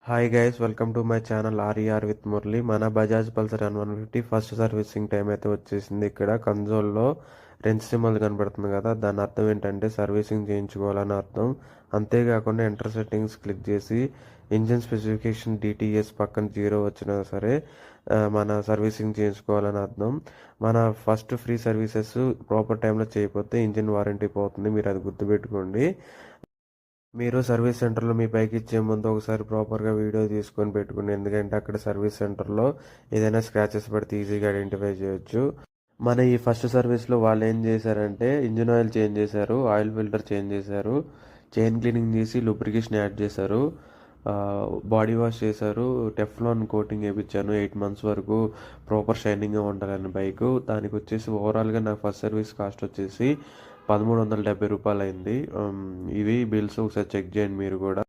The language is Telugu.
Hi guys, welcome to my channel RER with Murali. మన Bajaj Pulsar N150 first servicing time అయితే వచ్చేసింది. ఇక్కడ కన్సోల్లో రెంట్ సింబల్ కనబడుతుంది కదా, దాని అర్థం ఏంటంటే సర్వీసింగ్ చేయించుకోవాలని అర్థం. అంతేకాకుండా ఎంటర్ సెట్టింగ్స్ క్లిక్ చేసి ఇంజిన్ స్పెసిఫికేషన్ డిటిఎస్ పక్కన 0 వచ్చినా సరే మన సర్వీసింగ్ చేయించుకోవాలని అర్థం. మన ఫస్ట్ ఫ్రీ సర్వీసెస్ ప్రాపర్ టైంలో చేయకపోతే ఇంజిన్ వారంటీ పోతుంది, మీరు అది గుర్తుపెట్టుకోండి. మీరు సర్వీస్ సెంటర్లో మీ బైక్ ఇచ్చే ముందు ఒకసారి ప్రాపర్గా వీడియో తీసుకొని పెట్టుకుని, ఎందుకంటే అక్కడ సర్వీస్ సెంటర్లో ఏదైనా స్క్రాచెస్ పడితే ఈజీగా ఐడెంటిఫై చేయొచ్చు. మన ఈ ఫస్ట్ సర్వీస్లో వాళ్ళు ఏం చేశారంటే ఇంజిన్ ఆయిల్ చేంజ్ చేశారు, ఆయిల్ ఫిల్టర్ చేంజ్ చేశారు, చైన్ క్లీనింగ్ చేసి లూబ్రికేషన్ యాడ్ చేశారు, బాడీ వాష్ చేశారు, టెఫ్లాన్ కోటింగ్ వేయించాను. 8 months వరకు ప్రాపర్ షైనింగ్గా ఉండాలని బైక్. దానికి వచ్చేసి ఓవరాల్గా నాకు ఫస్ట్ సర్వీస్ కాస్ట్ వచ్చేసి 1370 రూపాయలు అయింది. ఇవి బిల్స్ ఒకసారి చెక్ చేయండి మీరు కూడా.